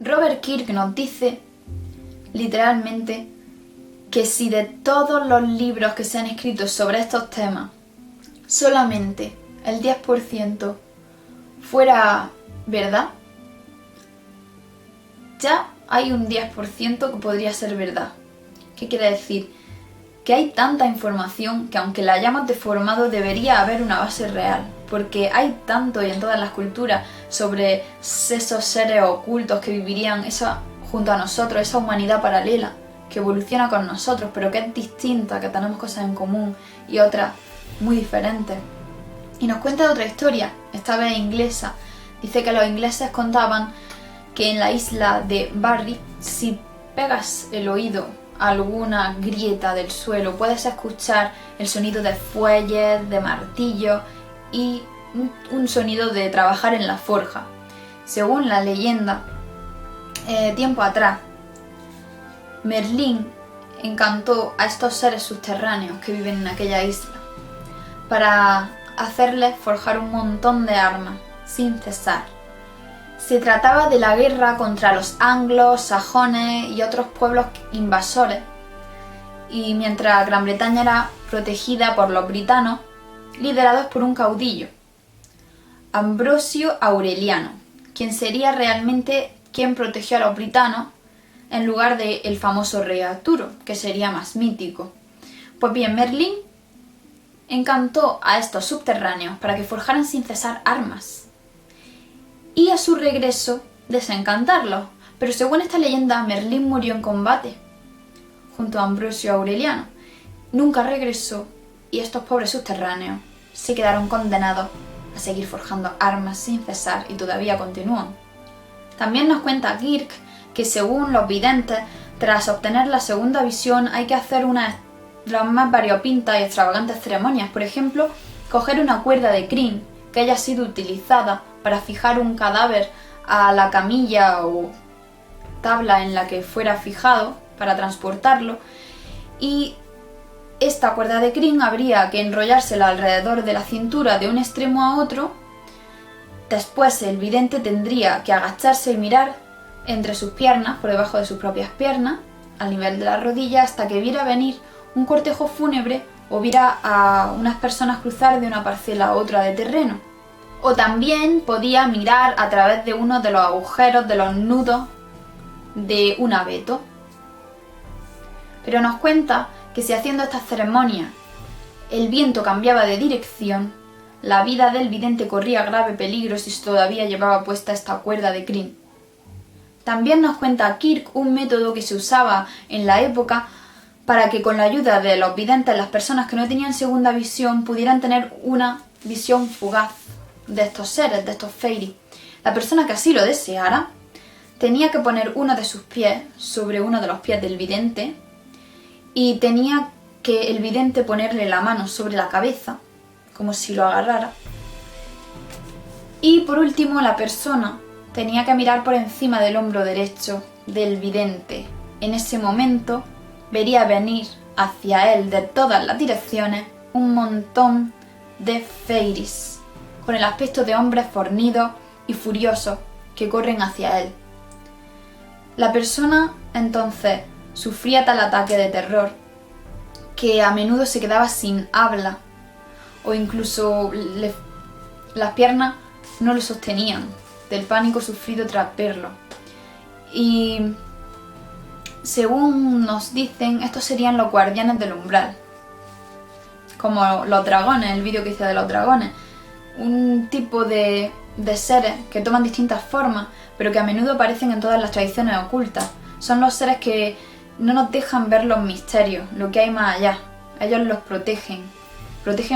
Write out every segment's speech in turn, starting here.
Robert Kirk nos dice, literalmente, que si de todos los libros que se han escrito sobre estos temas, solamente el 10% fuera verdad, ya hay un 10% que podría ser verdad. ¿Qué quiere decir? Que hay tanta información que aunque la hayamos deformado debería haber una base real, porque hay tanto y en todas las culturas sobre esos seres ocultos que vivirían junto a nosotros, esa humanidad paralela que evoluciona con nosotros, pero que es distinta, que tenemos cosas en común y otras muy diferentes. Y nos cuenta otra historia, esta vez inglesa. Dice que los ingleses contaban que en la isla de Barry, si pegas el oído a alguna grieta del suelo, puedes escuchar el sonido de fuelles, de martillos y un sonido de trabajar en la forja. Según la leyenda, tiempo atrás, Merlín encantó a estos seres subterráneos que viven en aquella isla para hacerles forjar un montón de armas sin cesar. Se trataba de la guerra contra los anglos, sajones y otros pueblos invasores, y mientras Gran Bretaña era protegida por los britanos, liderados por un caudillo, Ambrosio Aureliano, quien sería realmente quien protegió a los britanos en lugar del famoso rey Arturo, que sería más mítico. Pues bien, Merlín encantó a estos subterráneos para que forjaran sin cesar armas y a su regreso desencantarlos, pero según esta leyenda Merlín murió en combate junto a Ambrosio Aureliano. Nunca regresó y estos pobres subterráneos se quedaron condenados a seguir forjando armas sin cesar y todavía continúan. También nos cuenta Kirk que según los videntes, tras obtener la segunda visión hay que hacer una de las más variopintas y extravagantes ceremonias. Por ejemplo, coger una cuerda de crin que haya sido utilizada para fijar un cadáver a la camilla o tabla en la que fuera fijado para transportarlo, y esta cuerda de crin habría que enrollársela alrededor de la cintura de un extremo a otro. Después el vidente tendría que agacharse y mirar entre sus piernas, por debajo de sus propias piernas, al nivel de la rodilla, hasta que viera venir un cortejo fúnebre o viera a unas personas cruzar de una parcela a otra de terreno. O también podía mirar a través de uno de los agujeros de los nudos de un abeto. Pero nos cuenta que si haciendo estas ceremonias el viento cambiaba de dirección, la vida del vidente corría grave peligro si todavía llevaba puesta esta cuerda de crin. También nos cuenta Kirk un método que se usaba en la época para que con la ayuda de los videntes las personas que no tenían segunda visión pudieran tener una visión fugaz de estos seres, de estos fairies. La persona que así lo deseara tenía que poner uno de sus pies sobre uno de los pies del vidente y tenía que el vidente ponerle la mano sobre la cabeza, como si lo agarrara. Y por último, la persona tenía que mirar por encima del hombro derecho del vidente. En ese momento vería venir hacia él de todas las direcciones un montón de fairies, con el aspecto de hombres fornidos y furiosos que corren hacia él. La persona entonces sufría tal ataque de terror que a menudo se quedaba sin habla o incluso las piernas no lo sostenían del pánico sufrido tras verlo. Y según nos dicen, estos serían los guardianes del umbral, como los dragones, el vídeo que hice de los dragones, un tipo de seres que toman distintas formas, pero que a menudo aparecen en todas las tradiciones ocultas. Son los seres que no nos dejan ver los misterios, lo que hay más allá. Ellos los protegen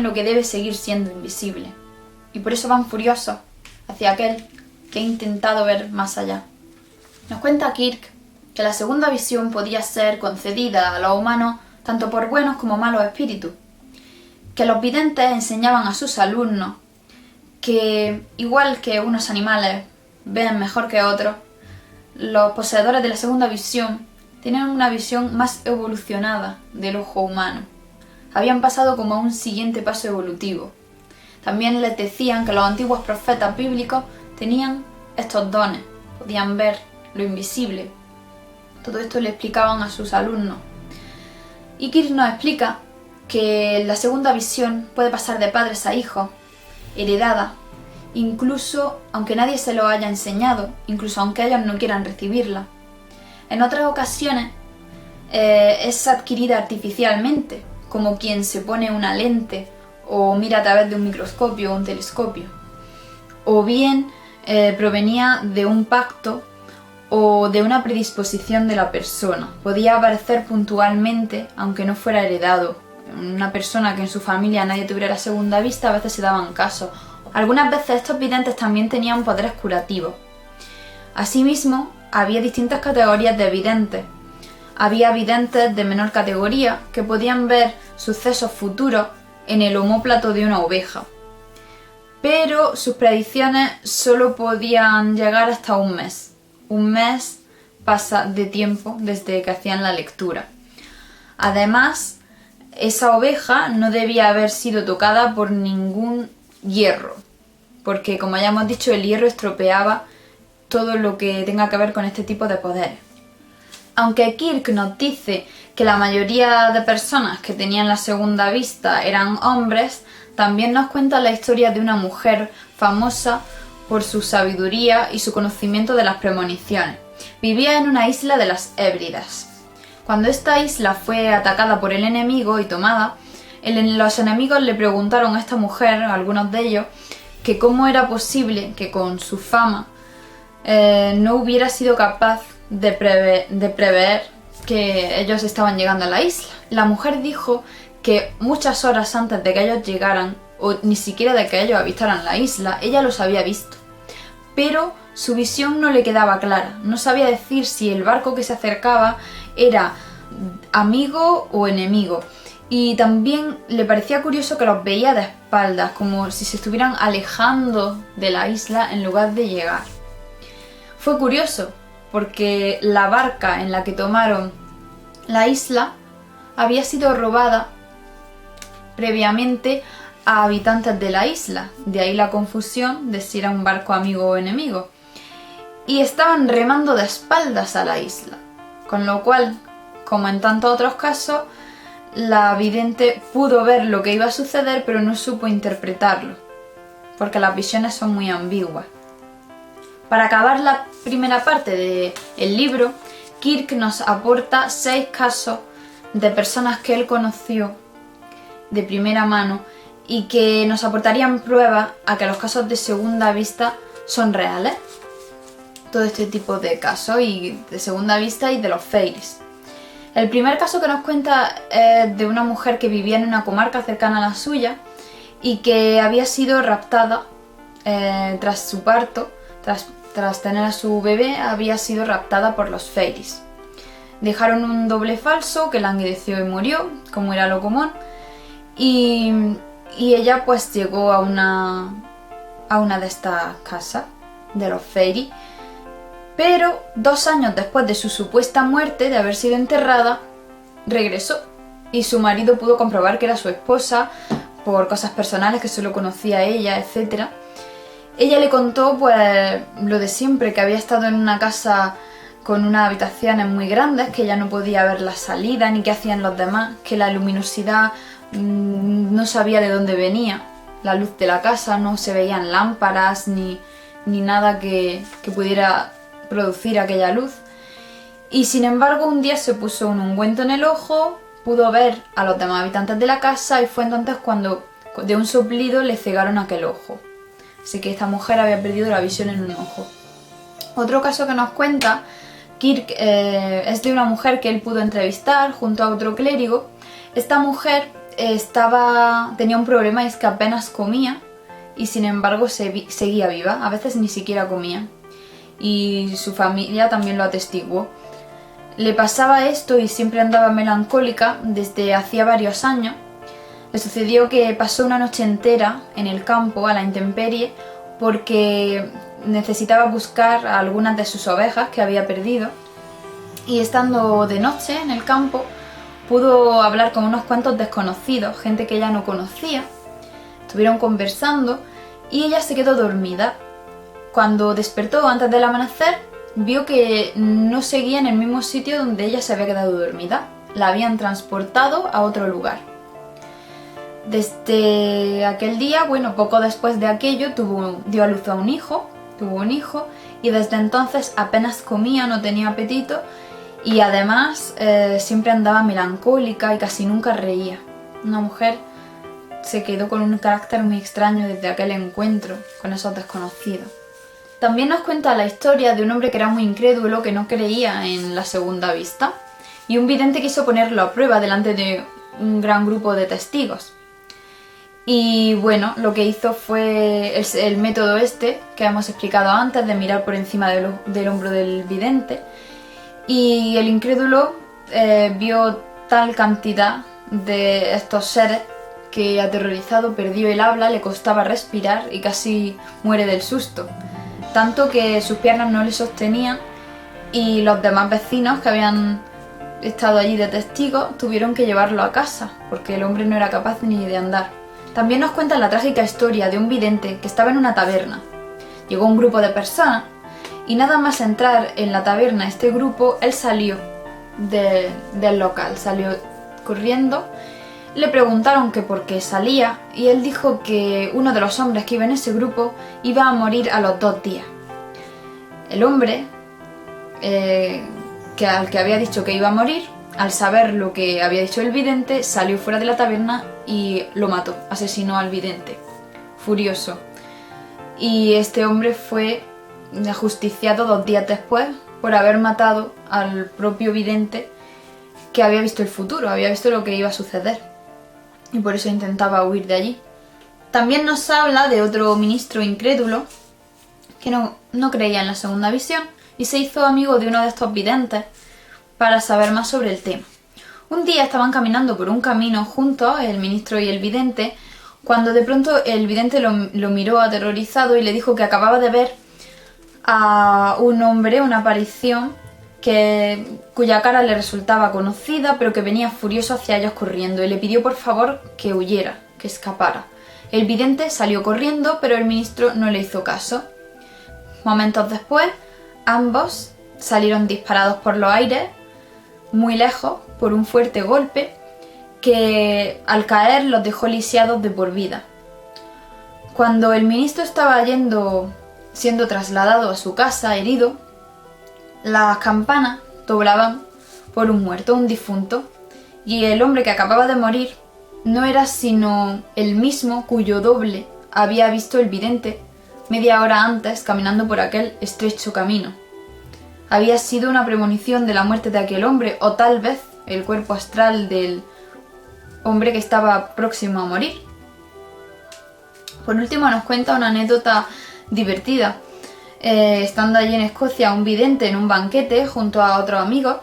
lo que debe seguir siendo invisible, y por eso van furiosos hacia aquel que ha intentado ver más allá. Nos cuenta Kirk que la segunda visión podía ser concedida a los humanos tanto por buenos como malos espíritus, que los videntes enseñaban a sus alumnos que, igual que unos animales ven mejor que otros, los poseedores de la segunda visión tenían una visión más evolucionada del ojo humano. Habían pasado como a un siguiente paso evolutivo. También les decían que los antiguos profetas bíblicos tenían estos dones, podían ver lo invisible. Todo esto le explicaban a sus alumnos. Y Kirk nos explica que la segunda visión puede pasar de padres a hijos, heredada, incluso aunque nadie se lo haya enseñado, incluso aunque ellos no quieran recibirla. En otras ocasiones es adquirida artificialmente, como quien se pone una lente o mira a través de un microscopio o un telescopio. O bien provenía de un pacto o de una predisposición de la persona. Podía aparecer puntualmente, aunque no fuera heredado. Una persona que en su familia nadie tuviera la segunda vista, a veces se daban casos. Algunas veces estos videntes también tenían poderes curativos. Asimismo, había distintas categorías de videntes. Había videntes de menor categoría que podían ver sucesos futuros en el omóplato de una oveja. Pero sus predicciones solo podían llegar hasta un mes. Un mes pasa de tiempo desde que hacían la lectura. Además, esa oveja no debía haber sido tocada por ningún hierro, porque como ya hemos dicho, el hierro estropeaba todo lo que tenga que ver con este tipo de poderes. Aunque Kirk nos dice que la mayoría de personas que tenían la segunda vista eran hombres, también nos cuenta la historia de una mujer famosa por su sabiduría y su conocimiento de las premoniciones. Vivía en una isla de las Hébridas. Cuando esta isla fue atacada por el enemigo y tomada, los enemigos le preguntaron a esta mujer, algunos de ellos, que cómo era posible que con su fama no hubiera sido capaz de prever que ellos estaban llegando a la isla. La mujer dijo que muchas horas antes de que ellos llegaran, o ni siquiera de que ellos avistaran la isla, ella los había visto. Pero su visión no le quedaba clara, no sabía decir si el barco que se acercaba era amigo o enemigo. Y también le parecía curioso que los veía de espaldas, como si se estuvieran alejando de la isla en lugar de llegar. Fue curioso, porque la barca en la que tomaron la isla había sido robada previamente a habitantes de la isla, de ahí la confusión de si era un barco amigo o enemigo. Y estaban remando de espaldas a la isla, con lo cual, como en tantos otros casos, la vidente pudo ver lo que iba a suceder, pero no supo interpretarlo, porque las visiones son muy ambiguas. Para acabar la primera parte del libro, Kirk nos aporta 6 casos de personas que él conoció de primera mano y que nos aportarían pruebas a que los casos de segunda vista son reales. Todo este tipo de casos y de segunda vista y de los fairies. El primer caso que nos cuenta es de una mujer que vivía en una comarca cercana a la suya y que había sido raptada tras su parto, tras tener a su bebé, había sido raptada por los fairies. Dejaron un doble falso que languideció y murió, como era lo común, y ella pues llegó a una de estas casas de los fairies. Pero 2 años después de su supuesta muerte, de haber sido enterrada, regresó y su marido pudo comprobar que era su esposa por cosas personales que solo conocía ella, etc. Ella le contó pues lo de siempre, que había estado en una casa con unas habitaciones muy grandes, que ella no podía ver la salida ni qué hacían los demás, que la luminosidad no sabía de dónde venía, la luz de la casa, no se veían lámparas ni nada que pudiera producir aquella luz. Y sin embargo un día se puso un ungüento en el ojo, pudo ver a los demás habitantes de la casa y fue entonces cuando de un soplido le cegaron aquel ojo. Así que esta mujer había perdido la visión en un ojo. Otro caso que nos cuenta Kirk es de una mujer que él pudo entrevistar junto a otro clérigo. Esta mujer tenía un problema y es que apenas comía y sin embargo seguía viva, a veces ni siquiera comía. Y su familia también lo atestiguó. Le pasaba esto y siempre andaba melancólica desde hacía varios años. Le sucedió que pasó una noche entera en el campo a la intemperie porque necesitaba buscar a algunas de sus ovejas que había perdido, y estando de noche en el campo pudo hablar con unos cuantos desconocidos, gente que ella no conocía. Estuvieron conversando y ella se quedó dormida. Cuando despertó antes del amanecer, vio que no seguía en el mismo sitio donde ella se había quedado dormida. La habían transportado a otro lugar. Desde aquel día, bueno, poco después de aquello, dio a luz a un hijo, tuvo un hijo, y desde entonces apenas comía, no tenía apetito, y además siempre andaba melancólica y casi nunca reía. Una mujer se quedó con un carácter muy extraño desde aquel encuentro con esos desconocidos. También nos cuenta la historia de un hombre que era muy incrédulo, que no creía en la segunda vista, y un vidente quiso ponerlo a prueba delante de un gran grupo de testigos. Y bueno, lo que hizo fue el método este que hemos explicado antes, de mirar por encima del hombro del vidente, y el incrédulo vio tal cantidad de estos seres que, aterrorizado, perdió el habla, le costaba respirar y casi muere del susto. Tanto que sus piernas no le sostenían, y los demás vecinos que habían estado allí de testigos tuvieron que llevarlo a casa, porque el hombre no era capaz ni de andar. También nos cuentan la trágica historia de un vidente que estaba en una taberna. Llegó un grupo de personas y nada más entrar en la taberna este grupo, él salió del local, salió corriendo. Le preguntaron que por qué salía y él dijo que uno de los hombres que iba en ese grupo iba a morir a los 2 días. El hombre al que había dicho que iba a morir, al saber lo que había dicho el vidente, salió fuera de la taberna y lo mató, asesinó al vidente, furioso. Y este hombre fue ajusticiado 2 días después por haber matado al propio vidente, que había visto el futuro, había visto lo que iba a suceder, y por eso intentaba huir de allí. También nos habla de otro ministro incrédulo que no creía en la segunda visión y se hizo amigo de uno de estos videntes para saber más sobre el tema. Un día estaban caminando por un camino juntos, el ministro y el vidente, cuando de pronto el vidente lo miró aterrorizado y le dijo que acababa de ver a un hombre, una aparición, cuya cara le resultaba conocida, pero que venía furioso hacia ellos corriendo, y le pidió por favor que huyera, que escapara. El vidente salió corriendo, pero el ministro no le hizo caso. Momentos después, ambos salieron disparados por los aires, muy lejos, por un fuerte golpe que al caer los dejó lisiados de por vida. Cuando el ministro estaba siendo trasladado a su casa herido, las campanas doblaban por un muerto, un difunto, y el hombre que acababa de morir no era sino el mismo cuyo doble había visto el vidente media hora antes caminando por aquel estrecho camino. Había sido una premonición de la muerte de aquel hombre, o tal vez el cuerpo astral del hombre que estaba próximo a morir. Por último, nos cuenta una anécdota divertida. Estando allí en Escocia, un vidente en un banquete junto a otros amigos,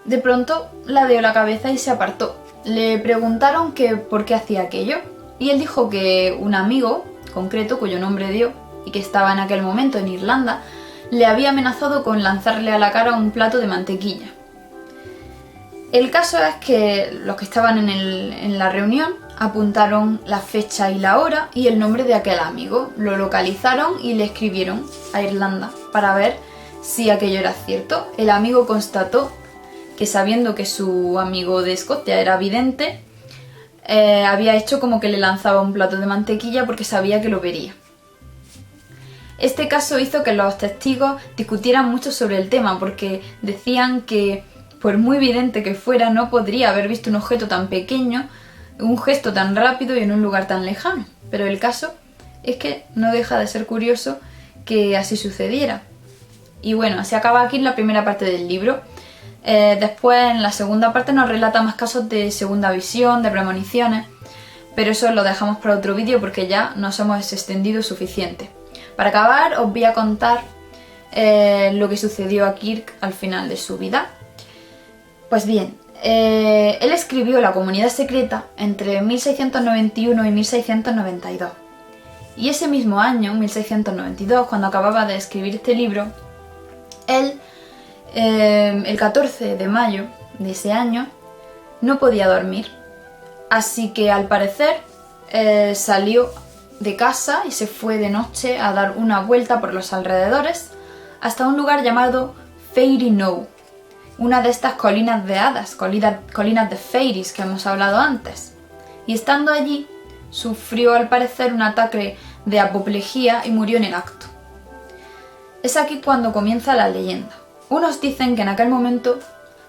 de pronto ladeó la cabeza y se apartó. Le preguntaron que por qué hacía aquello, y él dijo que un amigo concreto, cuyo nombre dio y que estaba en aquel momento en Irlanda, le había amenazado con lanzarle a la cara un plato de mantequilla. El caso es que los que estaban en la reunión apuntaron la fecha y la hora y el nombre de aquel amigo, lo localizaron y le escribieron a Irlanda para ver si aquello era cierto. El amigo constató que, sabiendo que su amigo de Escocia era vidente, había hecho como que le lanzaba un plato de mantequilla porque sabía que lo vería. Este caso hizo que los testigos discutieran mucho sobre el tema, porque decían que, por muy vidente que fuera, no podría haber visto un objeto tan pequeño, un gesto tan rápido y en un lugar tan lejano. Pero el caso es que no deja de ser curioso que así sucediera. Y bueno, así acaba aquí la primera parte del libro. Después, en la segunda parte, nos relata más casos de segunda visión, de premoniciones, pero eso lo dejamos para otro vídeo porque ya nos hemos extendido suficiente. Para acabar, os voy a contar lo que sucedió a Kirk al final de su vida. Pues bien, él escribió La Comunidad Secreta entre 1691 y 1692. Y ese mismo año, 1692, cuando acababa de escribir este libro, él, el 14 de mayo de ese año, no podía dormir. Así que, al parecer, salió de casa y se fue de noche a dar una vuelta por los alrededores hasta un lugar llamado Fairy Knowe, una de estas colinas de hadas, colinas de fairies que hemos hablado antes. Y estando allí, sufrió al parecer un ataque de apoplejía y murió en el acto. Es aquí cuando comienza la leyenda. Unos dicen que en aquel momento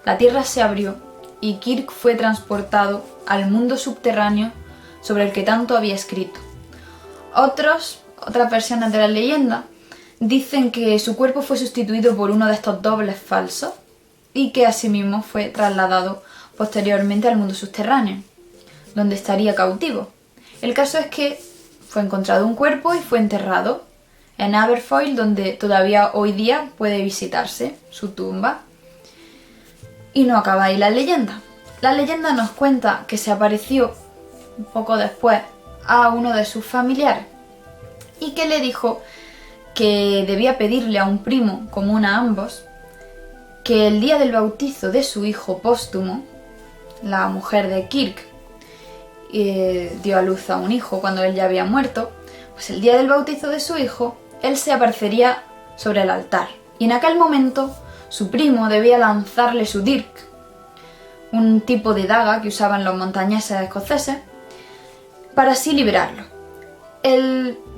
la tierra se abrió y Kirk fue transportado al mundo subterráneo sobre el que tanto había escrito. Otras versiones de la leyenda dicen que su cuerpo fue sustituido por uno de estos dobles falsos y que asimismo fue trasladado posteriormente al mundo subterráneo, donde estaría cautivo. El caso es que fue encontrado un cuerpo y fue enterrado en Aberfoyle, donde todavía hoy día puede visitarse su tumba. Y no acaba ahí la leyenda. La leyenda nos cuenta que se apareció un poco después a uno de sus familiares y que le dijo que debía pedirle a un primo común a ambos que el día del bautizo de su hijo póstumo, la mujer de Kirk dio a luz a un hijo cuando él ya había muerto, pues el día del bautizo de su hijo, él se aparecería sobre el altar. Y en aquel momento, su primo debía lanzarle su dirk, un tipo de daga que usaban los montañeses escoceses, para así liberarlo.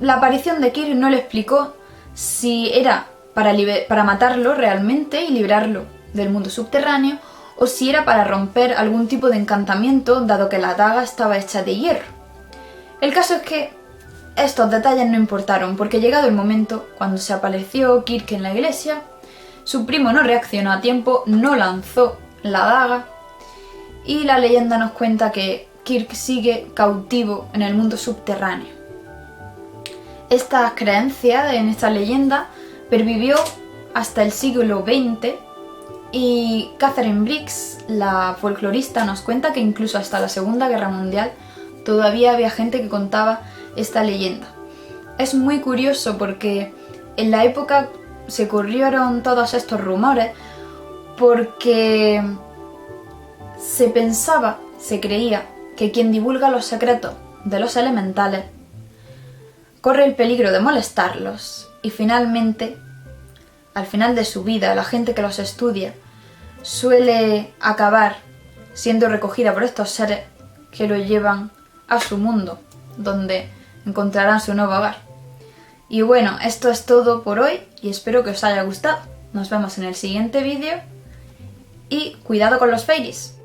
La aparición de Kirk no le explicó si era para matarlo realmente y librarlo del mundo subterráneo, o si era para romper algún tipo de encantamiento, dado que la daga estaba hecha de hierro. El caso es que estos detalles no importaron, porque llegado el momento, cuando se apareció Kirk en la iglesia, su primo no reaccionó a tiempo, no lanzó la daga, y la leyenda nos cuenta que Kirk sigue cautivo en el mundo subterráneo. Esta creencia en esta leyenda pervivió hasta el siglo XX, y Catherine Briggs, la folclorista, nos cuenta que incluso hasta la Segunda Guerra Mundial todavía había gente que contaba esta leyenda. Es muy curioso porque en la época se corrieron todos estos rumores porque se creía que quien divulga los secretos de los elementales corre el peligro de molestarlos y finalmente, al final de su vida, la gente que los estudia suele acabar siendo recogida por estos seres que lo llevan a su mundo, donde encontrarán su nuevo hogar. Y bueno, esto es todo por hoy y espero que os haya gustado. Nos vemos en el siguiente vídeo y cuidado con los fairies.